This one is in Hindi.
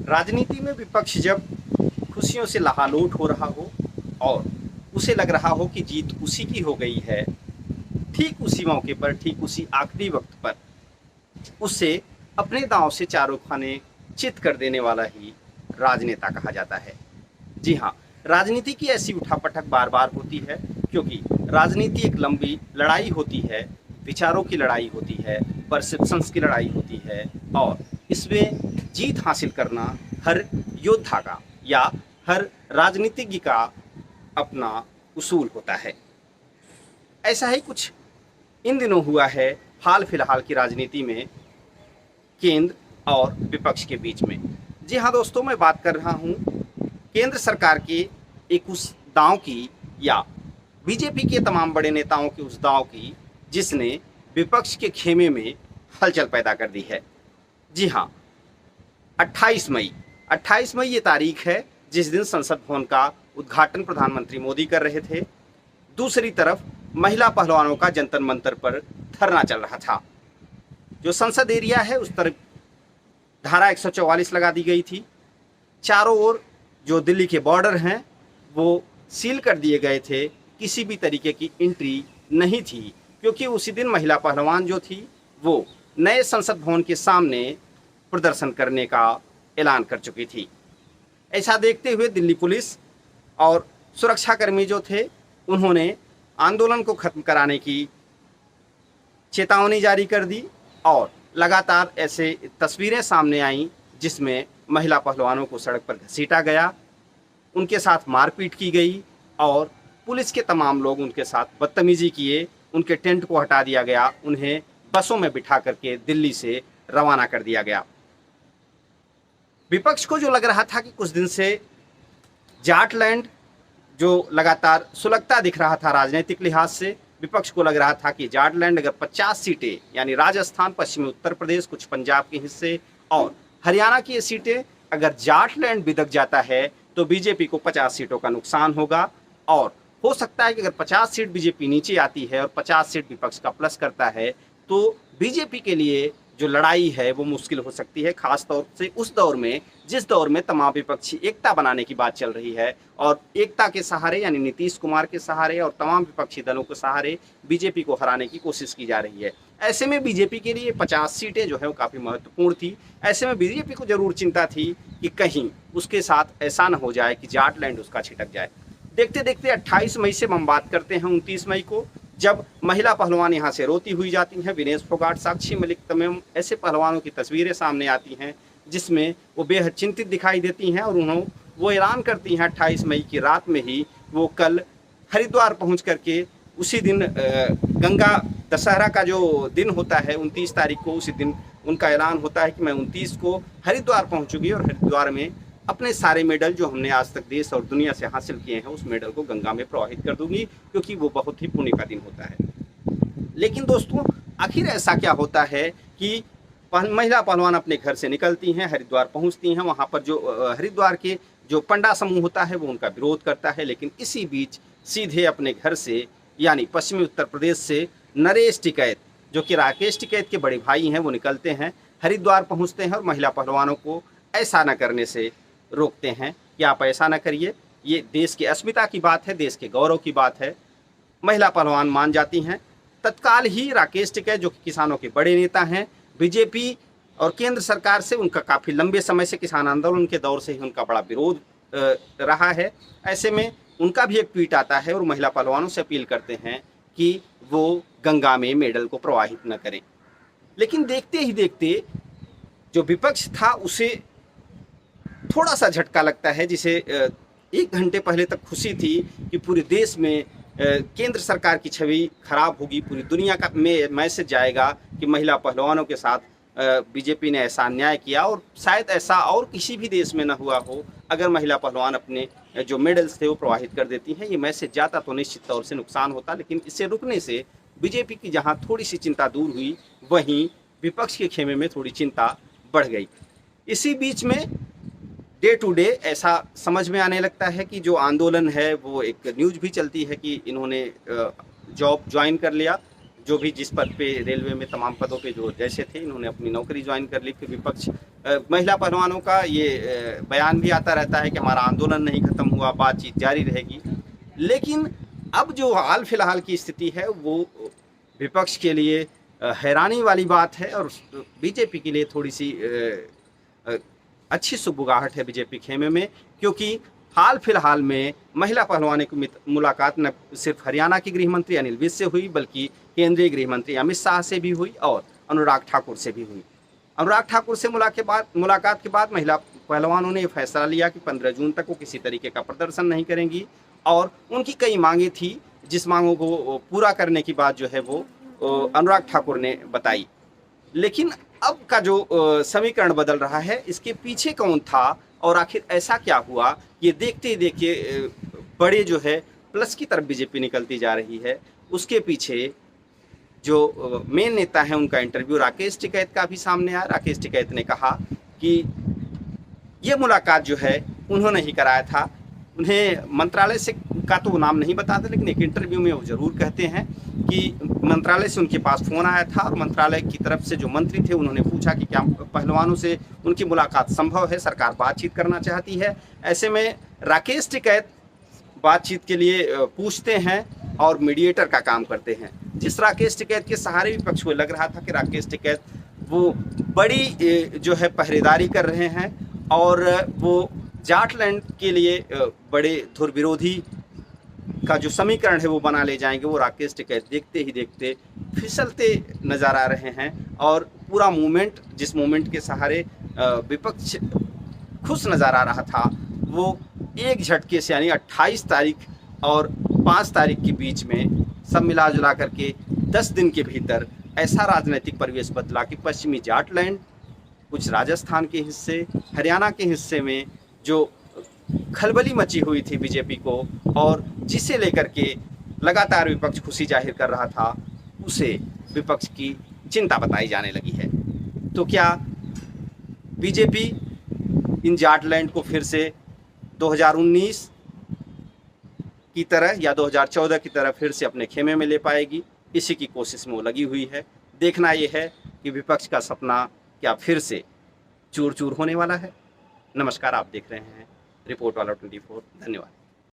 राजनीति में विपक्ष जब खुशियों से लहालोट हो रहा हो और उसे लग रहा हो कि जीत उसी की हो गई है, ठीक उसी मौके पर, ठीक उसी आखिरी वक्त पर उसे अपने दांव से चारों खाने चित कर देने वाला ही राजनेता कहा जाता है। जी हाँ, राजनीति की ऐसी उठापटक बार बार होती है क्योंकि राजनीति एक लंबी लड़ाई होती है, विचारों की लड़ाई होती है, परसेप्शंस की लड़ाई होती है और इसमें जीत हासिल करना हर योद्धा का या हर राजनीतिज्ञ का अपना उसूल होता है। ऐसा ही कुछ इन दिनों हुआ है हाल फिलहाल की राजनीति में, केंद्र और विपक्ष के बीच में। जी हाँ दोस्तों, मैं बात कर रहा हूँ केंद्र सरकार के एक उस दांव की या बीजेपी के तमाम बड़े नेताओं के उस दांव की जिसने विपक्ष के खेमे में हलचल पैदा कर दी है। जी हाँ, 28 मई ये तारीख है जिस दिन संसद भवन का उद्घाटन प्रधानमंत्री मोदी कर रहे थे। दूसरी तरफ महिला पहलवानों का जंतर मंतर पर धरना चल रहा था। जो संसद एरिया है उस तरफ धारा 144 लगा दी गई थी। चारों ओर जो दिल्ली के बॉर्डर हैं वो सील कर दिए गए थे, किसी भी तरीके की एंट्री नहीं थी क्योंकि उसी दिन महिला पहलवान जो थी वो नए संसद भवन के सामने प्रदर्शन करने का ऐलान कर चुकी थी। ऐसा देखते हुए दिल्ली पुलिस और सुरक्षाकर्मी जो थे उन्होंने आंदोलन को खत्म कराने की चेतावनी जारी कर दी और लगातार ऐसे तस्वीरें सामने आईं जिसमें महिला पहलवानों को सड़क पर घसीटा गया, उनके साथ मारपीट की गई और पुलिस के तमाम लोग उनके साथ बदतमीजी किए, उनके टेंट को हटा दिया गया, उन्हें बसों में बिठा करके दिल्ली से रवाना कर दिया गया। विपक्ष को जो लग रहा था कि कुछ दिन से जाटलैंड जो लगातार सुलगता दिख रहा था राजनीतिक लिहाज से, विपक्ष को लग रहा था कि जाटलैंड अगर 50 सीटें यानी राजस्थान, पश्चिमी उत्तर प्रदेश, कुछ पंजाब के हिस्से और हरियाणा की ये सीटें अगर जाटलैंड बिदक जाता है तो बीजेपी को 50 सीटों का नुकसान होगा और हो सकता है कि अगर 50 सीट बीजेपी नीचे आती है और 50 सीट विपक्ष का प्लस करता है तो बीजेपी के लिए जो लड़ाई है वो मुश्किल हो सकती है, खास तौर से उस दौर में जिस दौर में तमाम विपक्षी एकता बनाने की बात चल रही है और एकता के सहारे यानी नीतीश कुमार के सहारे और तमाम विपक्षी दलों के सहारे बीजेपी को हराने की कोशिश की जा रही है। ऐसे में बीजेपी के लिए 50 सीटें जो है वो काफ़ी महत्वपूर्ण थी। ऐसे में बीजेपी को जरूर चिंता थी कि कहीं उसके साथ ऐसा न हो जाए कि जाटलैंड उसका छिटक जाए। देखते देखते 28 मई से हम बात करते हैं 29 मई को, जब महिला पहलवान यहाँ से रोती हुई जाती हैं। विनेश फोगाट, साक्षी मलिक, तमाम ऐसे पहलवानों की तस्वीरें सामने आती हैं जिसमें वो बेहद चिंतित दिखाई देती हैं और उन्होंने वो ऐलान करती हैं 28 मई की रात में ही वो कल हरिद्वार पहुँच करके उसी दिन गंगा दशहरा का जो दिन होता है 29 तारीख को, उसी दिन उनका ऐलान होता है कि मैं 29 को हरिद्वार पहुँचूंगी और हरिद्वार में अपने सारे मेडल जो हमने आज तक देश और दुनिया से हासिल किए हैं उस मेडल को गंगा में प्रवाहित कर दूंगी क्योंकि वो बहुत ही पुण्य का दिन होता है। लेकिन दोस्तों, आखिर ऐसा क्या होता है कि महिला पहलवान अपने घर से निकलती हैं, हरिद्वार पहुंचती हैं, वहां पर जो हरिद्वार के जो पंडा समूह होता है वो उनका विरोध करता है। लेकिन इसी बीच सीधे अपने घर से यानी पश्चिमी उत्तर प्रदेश से नरेश टिकैत जो कि राकेश टिकैत के बड़े भाई हैं वो निकलते हैं, हरिद्वार पहुँचते हैं और महिला पहलवानों को ऐसा न करने से रोकते हैं कि आप ऐसा ना करिए, ये देश की अस्मिता की बात है, देश के गौरव की बात है। महिला पहलवान मान जाती हैं। तत्काल ही राकेश टिकैत जो कि किसानों के बड़े नेता हैं, बीजेपी और केंद्र सरकार से उनका काफ़ी लंबे समय से किसान आंदोलन के दौर से ही उनका बड़ा विरोध रहा है। ऐसे में उनका भी एक ट्वीट आता है और महिला पहलवानों से अपील करते हैं कि वो गंगा में मेडल को प्रवाहित न करें। लेकिन देखते ही देखते जो विपक्ष था उसे थोड़ा सा झटका लगता है, जिसे 1 घंटे पहले तक खुशी थी कि पूरे देश में केंद्र सरकार की छवि खराब होगी, पूरी दुनिया का मैसेज जाएगा कि महिला पहलवानों के साथ बीजेपी ने ऐसा अन्याय किया और शायद ऐसा और किसी भी देश में न हुआ हो अगर महिला पहलवान अपने जो मेडल्स थे वो प्रवाहित कर देती हैं। ये मैसेज जाता तो निश्चित तौर से नुकसान होता, लेकिन इसे रुकने से बीजेपी की जहाँ थोड़ी सी चिंता दूर हुई वहीं विपक्ष के खेमे में थोड़ी चिंता बढ़ गई। इसी बीच में डे टू डे ऐसा समझ में आने लगता है कि जो आंदोलन है वो एक न्यूज़ भी चलती है कि इन्होंने जॉब ज्वाइन कर लिया, जो भी जिस पद पे रेलवे में तमाम पदों पे जो जैसे थे, इन्होंने अपनी नौकरी ज्वाइन कर ली। फिर विपक्ष महिला पहलवानों का ये बयान भी आता रहता है कि हमारा आंदोलन नहीं खत्म हुआ, बातचीत जारी रहेगी। लेकिन अब जो हाल फिलहाल की स्थिति है वो विपक्ष के लिए हैरानी वाली बात है और बीजेपी के लिए थोड़ी सी अच्छी सुगबुगाहट है बीजेपी खेमे में, क्योंकि हाल फिलहाल में महिला पहलवानों की मुलाकात न सिर्फ हरियाणा के गृह मंत्री अनिल विज से हुई, बल्कि केंद्रीय गृह मंत्री अमित शाह से भी हुई और अनुराग ठाकुर से भी हुई। अनुराग ठाकुर से मुलाकात के बाद महिला पहलवानों ने फैसला लिया कि 15 जून तक वो किसी तरीके का प्रदर्शन नहीं करेंगी और उनकी कई मांगे थी, जिस मांगों को पूरा करने की बात जो है वो अनुराग ठाकुर ने बताई। लेकिन अब का जो समीकरण बदल रहा है, इसके पीछे कौन था और आखिर ऐसा क्या हुआ, ये देखते ही देखिए बड़े जो है प्लस की तरफ बीजेपी निकलती जा रही है। उसके पीछे जो मेन नेता है उनका इंटरव्यू राकेश टिकैत का भी सामने आया। राकेश टिकैत ने कहा कि ये मुलाकात जो है उन्होंने ही कराया था। उन्हें मंत्रालय से का तो नाम नहीं बताते, लेकिन एक इंटरव्यू में वो ज़रूर कहते हैं कि मंत्रालय से उनके पास फ़ोन आया था और मंत्रालय की तरफ से जो मंत्री थे उन्होंने पूछा कि क्या पहलवानों से उनकी मुलाकात संभव है, सरकार बातचीत करना चाहती है। ऐसे में राकेश टिकैत बातचीत के लिए पूछते हैं और मीडिएटर का काम करते हैं। जिस राकेश टिकैत के सहारे विपक्ष को लग रहा था कि राकेश टिकैत वो बड़ी जो है पहरेदारी कर रहे हैं और वो जाटलैंड के लिए बड़े धुर विरोधी का जो समीकरण है वो बना ले जाएंगे, वो राकेश टिकैत देखते ही देखते फिसलते नजर आ रहे हैं। और पूरा मूवमेंट, जिस मूवमेंट के सहारे विपक्ष खुश नजर आ रहा था, वो एक झटके से यानी 28 तारीख और 5 तारीख के बीच में सब मिला जुला करके 10 दिन के भीतर ऐसा राजनीतिक परिवेश बदला कि पश्चिमी जाटलैंड, कुछ राजस्थान के हिस्से, हरियाणा के हिस्से में जो खलबली मची हुई थी बीजेपी को और जिसे लेकर के लगातार विपक्ष खुशी जाहिर कर रहा था, उसे विपक्ष की चिंता बताई जाने लगी है। तो क्या बीजेपी इन जाटलैंड को फिर से 2019 की तरह या 2014 की तरह फिर से अपने खेमे में ले पाएगी? इसी की कोशिश में वो लगी हुई है। देखना ये है कि विपक्ष का सपना क्या फिर से चूर चूर होने वाला है। नमस्कार, आप देख रहे हैं रिपोर्ट वाला 24। धन्यवाद।